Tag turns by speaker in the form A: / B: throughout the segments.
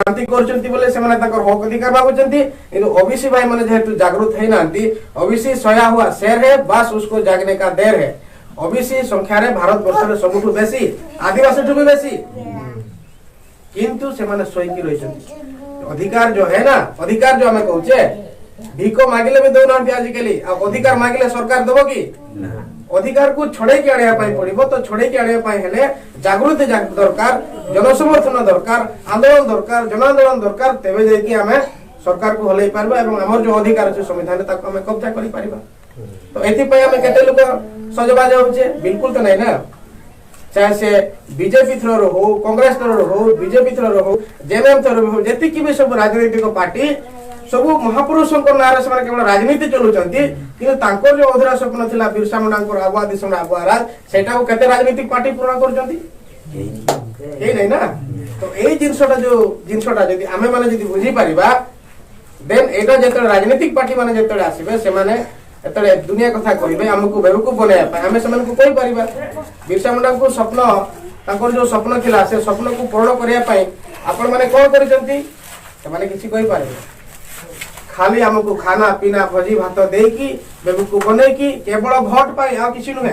A: क्रांति करचंती बोले से माने ताकर हक अधिकार मागुचंती किंतु ओबीसी भाई माने जेहेतु जागरूक है नांती ओबीसी सोया हुआ शेर है बस उसको जागने का देर है। ओबीसी संख्या रे भारत वर्ष रे सबुठु बेसी आदिवासी ठु भी बेसी किंतु से माने सोई की रहिचंती अधिकार जो है ना अधिकार जो हमें कहूचे भीको मागिले भी दो नांती आजिकली आ अधिकार मागिले सरकार देबो की अधिकार को छोड़े के आने पाई पड़िबो तो छोड़े के आने पाई हेले जागृति दरकार जनसमर्थन दरकार आंदोलन दरकार जन आंदोलन दरकार तेबे जे कि हमें सरकार को हलै पारबा एवं हमर जो अधिकार अछि संविधान ताको हमें कब्जा करि पारिबा। तो एथि पय हमें केते लोक सजबाज होचे बिल्कुल तो नहीं ना चाहे से बीजेपी थ्रो हो कांग्रेस थ्रो हो बीजेपी थ्रो हो जेएमएम थ्रो हो जेति कि भी सब राजनीतिक पार्टी सब महापुरुषों नारे से केवल राजनीति चलुचंती किंतु तांकर जो अधूरा स्वप्न थिला बिरसा मुंडांकर आबुआ दिसम आबुआ राज सेटा को केते राजनीतिक पार्टी पूर्ण करचंती ए नहीं ना। तो एई जिंसटा जदी आमे माने जदी बुझी परिबा देन एटा जेते राजनीतिक पार्टी माने जेते आसीबे से माने एतले दुनिया कथा कहिबे हमकु बेवकूफ बनाया पाए हमें समान को कोई परिबा बिरसा मुंडा को स्वप्न तांकर जो स्वप्न थिला से स्वप्न को पूर्ण करिया पाए आपण माने कोन करचंती से माने किछि कोई परिबा खाली हमको खाना पीना भोजी भात देकी बेबुकू बनेकी केवल भोट पाई आ किछि नुहे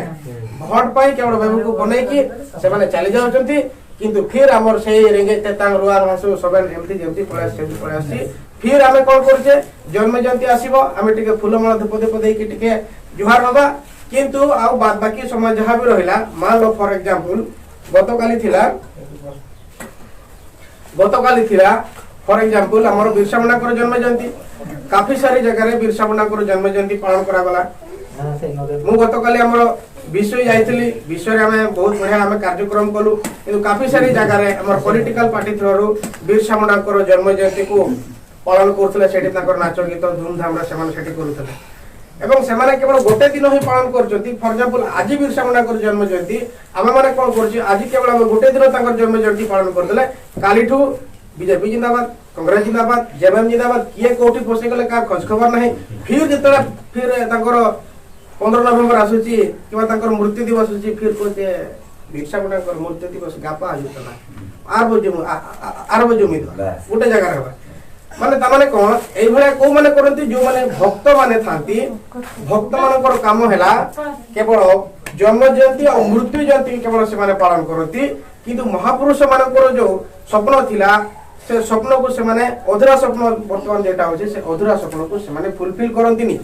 A: भोट पाई केवल बेबुकू बनेकी से माने चली जाउचंती किंतु फिर हमर से रेंगे तेतांग रुआर भासु सबन एमती जेमती पळासी फिर हमें कोन करछे जन्म जयंती आसीबो हमें टिके फूलमाला धूप दीप देकी टिके जुहार होबा किंतु आ बाद बाकी समय जहा भी रहिला मान लो फॉर एग्जांपल गतकाली थिला फॉर एग्जांपल हमर बिरसा मुंडा को जन्म जयंती काफी सारी जगह रे बिरसा मुंडा को जन्म जयंती पालन करा गला मु गतकाली हमर विषय जाइतली विषय रे हमें बहुत बढ़िया हमें कार्यक्रम कलु किंतु काफी सारी जगह रे हमर political party through Birsa Munda को जन्म जयंती को पालन करथले सेठी ताकर नाच गीत धूमधाम रे सेमान सेठी करूथले एवं सेमाने केवल गोटे दिन ही पालन करचंती फॉर एग्जांपल आज बिरसा मुंडा को जन्म जयंती आमे माने कोन करछि आज केवल हम गोटे दिन ताकर जन्म जयंती पालन करदले कालीठू बीजेपी जिंदाबाद कांग्रेस जिंदाबाद जेएमएम जिंदाबाद किए कोठी पोसे गले का खोज खबर नहीं फिर जतला फिर ताकर 15 नवंबर आसुची किबा ताकर मृत्यु दिवस आसुची फिर कोते बिरसा मुंडा कर मृत्यु दिवस गापा आजुतला आर बजुमी गोटे जगह रहबा माने ता माने कोन एई भले को माने करंती जो माने भक्त माने थांती भक्त मानकर काम हैला केवल जन्म जयंती और मृत्यु जयंती केवल से माने पालन करंती किंतु महापुरुष मानकर जो स्वप्न थिला से स्वप्न को से माने अधूरा स्वप्न वर्तमान जेटा होचे से अधूरा स्वप्न को से माने फुलफिल करंतीनी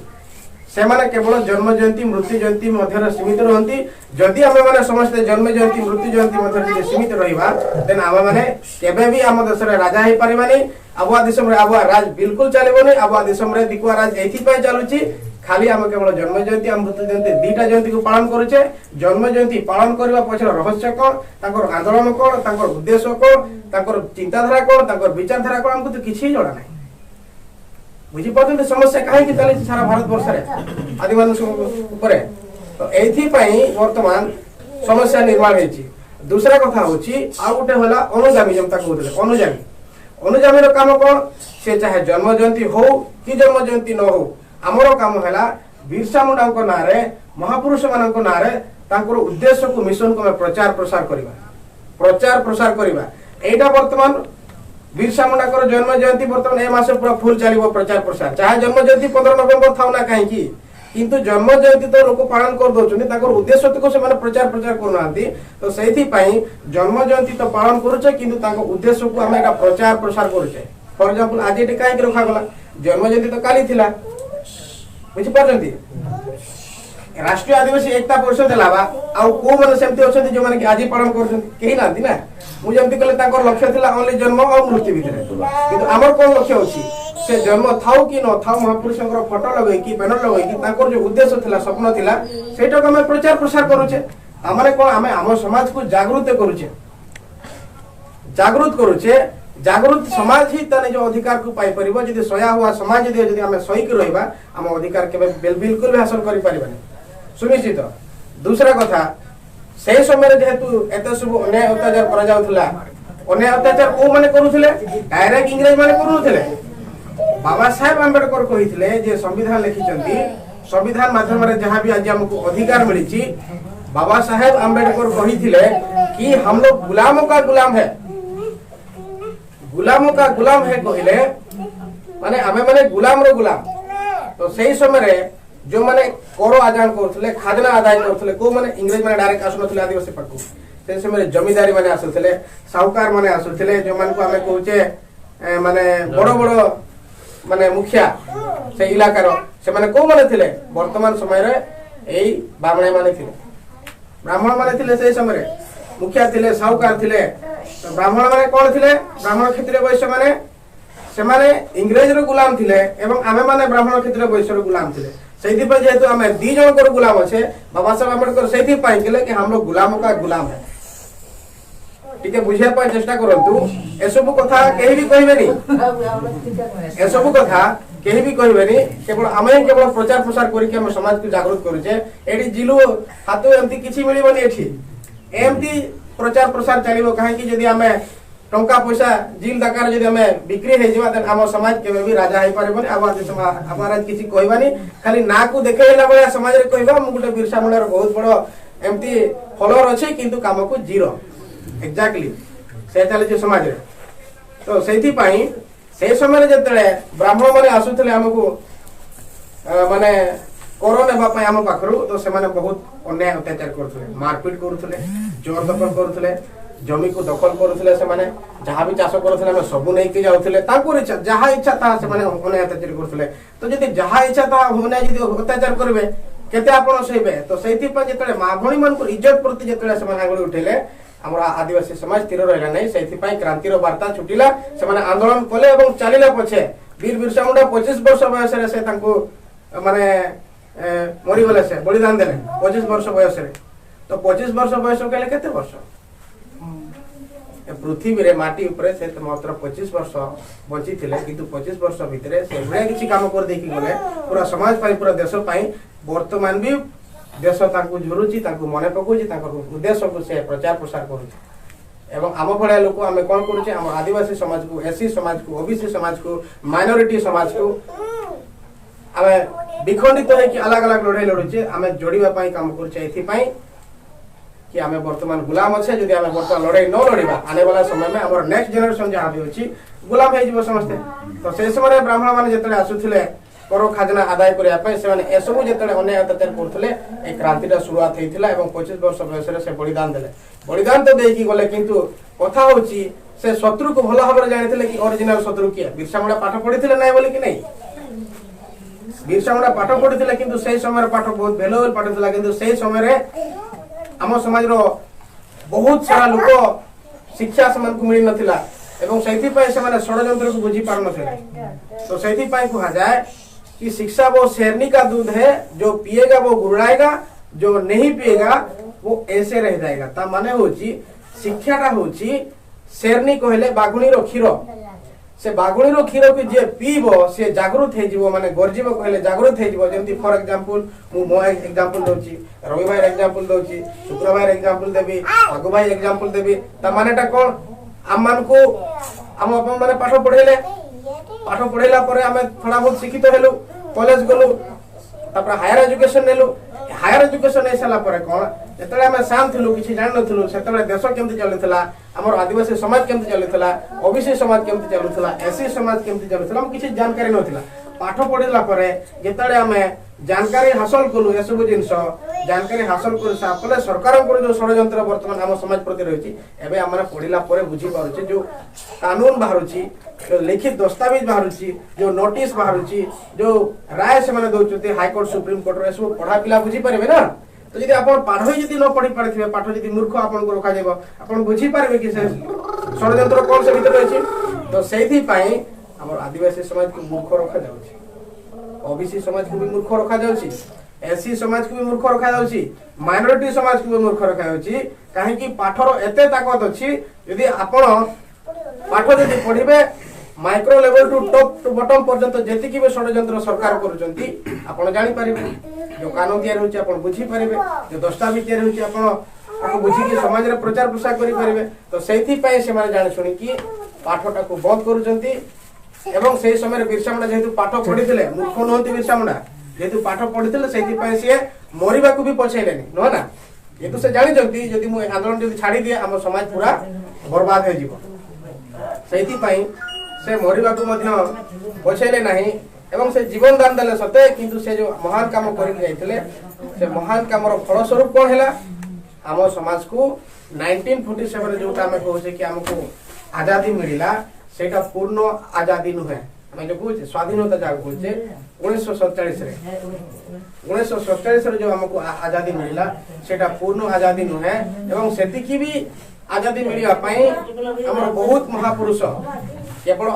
A: से माने केवल जन्म जयंती मृत्यु जयंती मध्य सीमित रहंती जदि हम माने समस्त जन्म जयंती मृत्यु जयंती मध्य सीमित रहिबा देन हम माने केबे भी हम देश रे राजा हे परिबानी आबुआ दिसम रे आबुआ राज बिल्कुल चलेबोनी आबुआ दिसम रे दिकुआ राज एथि पय चालुची खाली हम केवल जन्म जयंती और मृत्यु जयंती दीटा जयंती को पालन करूचे जन्म जयंती पालन करबा पछर रहस्य कोन ताकर आंदोलन कोन ताकर उद्देश्य कोन ताकर चिंताधारा कोन ताकर विचारधारा कोन हमको तो किछि जणा नै बुझी पतन समस्या काहे कि चले सारा भारत वर्ष रे आदिवासी ऊपर तो एथि पई वर्तमान समस्या निर्माण हेची दूसरा कथा होची आ गुटे होला अनुगामी जनता कहउले अनुगामी रो काम कोन से चाहे जन्म जयंती हो कि जन्म जयंती न हो हमरो काम हैला बिरसा मुंडा को नारे महापुरुष मान को नारे तांकर उद्देश्य को मिशन को प्रचार प्रसार करबा एटा वर्तमान बिरसा मुंडा को जन्म जयंती वर्तमान ए मासे पूरा फुल चलिबो प्रचार प्रसार चाहे जन्म जयंती 15 नवंबर थाउ ना काहे की किंतु जन्म जयंती तो लोक पालन कर दोचनी ताकर उद्देश्य को से माने प्रचार करना आंती तो सेथि पई जन्म जयंती तो पालन करूचे किंतु ताकर उद्देश्य को हम एटा प्रचार प्रसार करूचे फॉर एग्जांपल आज एटी काहे रखा गला जन्म जयंती तो काली थिला बुझी पारंती राष्ट्रीय आदिवासी एकता परिषद लाबा आ को माने सेमती अछंती जो माने कि आज पालन करछंती केही नांती ना मु जेमती कले ताकर लक्ष्य थिला ओनली जन्म और मृत्यु भितरे किंतु हमर कोन लक्ष्य होची से जन्म थाउ कि न थाउ महापुरुषंकर फोटो लगै कि बैनर लगै कि ताकर जो उद्देश्य थिला स्वप्न थिला सेटा को हम प्रचार प्रसार करूचे हमरे कोन हम समाज को जागृत करूचे जागृत समाज ही तने जो अधिकार को पाई परिबो जदि सोया हुआ समाज जदि हमें सही के रहबा हम अधिकार के बिल्कुल भी हासिल करि परिबानी सुनिश्चित। दूसरा कथा से समय जेहेतु एते सब अन्याय अत्याचार करा जाउथला अन्याय अत्याचार को माने करूथले डायरेक्ट इंग्रज माने करूथले बाबा साहेब अंबेडकर कहिथिले जे संविधान लिखिचंती संविधान माध्यम रे जहां भी आज हमको अधिकार मिलिची बाबा साहेब अंबेडकर कहिथिले कि हम लोग गुलामों का गुलाम है गुलामों का गुलाम है कहले माने आमे माने गुलाम रो गुलाम। तो सही समय जो माने कर आदान करथले खाजना आदाय करथले को माने इंग्रेज माने डायरेक्ट आसुनथले आदिवासी पाखु से समय जमीदारी माने आसुथले साहुकार माने आसुथले जो मान को आमे कहूचे माने बड़ बड़ माने मुखिया से इलाकार से माने को माने थिले वर्तमान समय रे एई ब्राह्मण माने थिले ब्राह्मण माने थिले से समय मुखिया थिले साहुकार थिले। तो ब्राह्मण माने कोन थिले ब्राह्मण क्षत्रिय वैश्य माने से माने इंग्रेज रो गुलाम थिले एवं आमे माने ब्राह्मण क्षत्रिय वैश्य रो गुलाम थिले। सेठी पर जेहेतु आमे दी जन को गुलाम আছে बाबा साहब आंबेडकर सेठी पाई गेले कि हम लोग गुलामों का गुलाम है। ठीक है बुझिया पाई चेष्टा करंतु एसबु कथा केही भी कहबेनी एसबु कथा केही भी कहबेनी केवल आमे केवल प्रचार प्रसार करी के हम समाज को जागृत करूचे एडी जिलु हातु एमती किछि मिलिबनी एठी एमती प्रचार प्रसार चलिबो काहे कि यदि आमे टंका पैसा जिल दकार जदि हमें बिक्री हे जिवा त हम समाज केबे भी राजा हे परबनी आवाज किछि कहबानी खाली ना को देखेला बया समाज रे कहबा मु गुटे बिरसा मुंडा रो बहुत बड़ो एमती फॉलोअर अछि किंतु काम को जीरो एक्जेक्टली से चले जे समाज रे। तो सेठी पई से समय रे जतले ब्राह्मण माने आसुथले हमकु माने कोरोना नेबा पई हम पाखरु तो से माने बहुत अन्याय अत्याचार करथले मारपीट करथले जोर दखल करथले जमी को दखल करुले से माने जहाँ भी चाष करुले हम सब नहीं के जाउथले तांकुर इच्छा जहाँ इच्छा ता से माने होने अत्याचार करुले। तो जदि जहाँ इच्छा ता होने जदि अत्याचार करबे केते आपण सहिबे। तो सेति पर जतले माभणी मन को इज्जत प्रति जतले से माने आगुल उठेले हमरा आदिवासी समाज स्थिर रहला नै सेति पई क्रांति रो वार्ता छुटिला से माने आंदोलन कले एवं चलिला पछे वीर बिरसा मुंडा 25 वर्ष बयस रे से तांको माने मरि गले से बलिदान देले 25 वर्ष बयस रे। तो 25 वर्ष बयस केले केते वर्ष पृथ्वी रे माटी ऊपर से मात्र 25 वर्ष बंची थिले किंतु 25 वर्ष भितरे से बड़े किछि काम कर देखि गले पूरा समाज पाई पूरा देश पाई वर्तमान भी देश तांको झुरुची तांको मने पकोची तांको उद्देश्य को से प्रचार प्रसार करूची एवं आम भलिया लोक आमे कोन करूचे हम आदिवासी समाज को एससी समाज को ओबीसी समाज को माइनॉरिटी समाज को आमे विखंडित है कि अलग अलग लड़ाई लड़ुचे आमे जोड़ीबा पाई काम करूचे एथि पाई कि आमे वर्तमान गुलाम अच्छे जदि आमे वर्तमान लड़ाई न लड़ीबा आने वाला समय में हमर नेक्स्ट जनरेशन जहाँ भी अछि गुलाम हे जीव समस्ते। तो से समय ब्राह्मण माने जतले आसुथिले कर खाजना आदाय करिया पय से माने एसबु जतले अन्याय अत्याचार करथले ए क्रांतिटा शुरुआत हेतिला एवं 25 वर्ष बयस रे से बलिदान देले बलिदान तो देकी गले किंतु कथा होची से शत्रु को भला भाबरे जानिथिले कि ओरिजिनल शत्रु किया बिरसा मुंडा पाठ पढिथिले नै बोली कि नै बिरसा मुंडा पाठ पढिथिले किंतु सेही समय पाठ बहुत भेलोल पढिथिला किंतु सेही समय रे आम समाज रो बहुत सारा लोक शिक्षा समान को मिल नथिला एवं सेथि पय से माने षडयंत्र को बुझी पार नथिले। तो सेथि पय कहा जाए कि शिक्षा वो शेरनी का दूध है जो पिएगा वो गुड़ाएगा जो नहीं पिएगा वो ऐसे रह जाएगा। ता माने होची शिक्षाटा होची शेरनी कहले बागुणी रो खीर से बागुणी रो खीर के जे पीबो से जागृत हे जीवो माने गर्जीबो कहले जागृत हे जीवो जेंति फॉर एग्जांपल मु एग्जांपल दोची रवि भाई एग्जांपल दोची शुक्र भाई एग्जांपल देबी भागु भाई एग्जांपल देबी ता मानेटा कोन आमान को हम अपन माने पाठ पढेला परे हमें थोड़ा बहुत शिक्षित हेलु कॉलेज गलु तापर हायर एजुकेशन नेलु हायर एजुकेशन नै सला परे कोन जेतले हमें शांत थिलु किछि जान नथिलु सेतले देश केमति चलुथला हमर आदिवासी समाज केमति चलुथला ओबीसी समाज केमति चलुथला एससी समाज केमति चलुथला हम किछि जानकारी नथिला पाठ पढिला परे जेतले हमें जानकारी हासिल कलु एसबु जिंस जानकारी हासिल कर सापले सरकार को जो षडयंत्र वर्तमान हम समाज प्रति रही एबे हमर पढिला परे बुझी पारुछि जो कानून बाहरुछि जो लिखित दस्तावेज बाहरुछि जो नोटिस बाहरुछि जो राय से माने दोचते हाई कोर्ट सुप्रीम कोर्ट रे सब पढा पिला बुझी परबे ना। तो यदि आपण पाठ यदि न पढी पारथिबे पाठ यदि मूर्ख आपण को रखा जेबो आपण बुझी पारबे कि से षडयंत्र कोन से भीतर अछि। तो सेथि पई हमर आदिवासी समाज को मूर्ख रखा जाउछि ओबीसी समाज को भी मूर्ख रखा जाउछि एससी समाज को भी मूर्ख रखा जाउछि माइनॉरिटी समाज को भी मूर्ख रखा जाउछि काहे कि पाठर एते ताकत अछि यदि आपण पाठ यदि पढिबे micro level to top to bottom पर्यंत जेति कि षडयंत्र सरकार करूचंती आपण जानि परिबे जो कानून तैयार होछि आपण बुझी परिबे जो दस्तावेज तैयार होछि आपण बुझी कि समाज रे प्रचार प्रसार करि परिबे। तो सेथि पय से माने जानि सुनि कि पाठटा को बंद करूचंती एवं से समय बिरसा मुंडा जेहेतु पाठ पढिथिले मूर्ख नहंती बिरसा मुंडा जेहेतु पाठ पढिथिले सेथि पय से मरिबा को भी पछैलेनी न ना जेतु से जानि जंती यदि मु आंदोलन जदि छाडी दिए हम समाज पूरा बर्बाद हे जीवो ସେଇଥିପାଇଁ ସେ ମରିବାକୁ ମଧ୍ୟ ପଛେଇଲେ ନାହିଁ ଏବଂ ସେ ଜୀବନ ଦାନ ଦେଲେ ସତେ, କିନ୍ତୁ ସେ ଯେଉଁ ମହାନ କାମ କରିକି ଯାଇଥିଲେ ସେ ମହାନ କାମର ଫଳସ୍ୱରୂପ କ'ଣ ହେଲା? ଆମ ସମାଜକୁ 1947 ଯୋଉଟା ଆମେ କହୁଛେ କି ଆମକୁ ଆଜାଦି ମିଳିଲା, ସେଇଟା ପୂର୍ଣ୍ଣ ଆଜାଦି ନୁହେଁ। ଆମେ ଯୋଉ କହୁଛେ ସ୍ୱାଧୀନତା ଯାହାକୁ କହୁଛେ 1947 ଯୋଉ ଆମକୁ ଆଜାଦି ମିଳିଲା ସେଇଟା ପୂର୍ଣ୍ଣ ଆଜାଦି ନୁହେଁ। ଏବଂ ସେତିକି ବି ଆଜାଦି ମିଳିବା ପାଇଁ ଆମର ବହୁତ ମହାପୁରୁଷ କେବଳ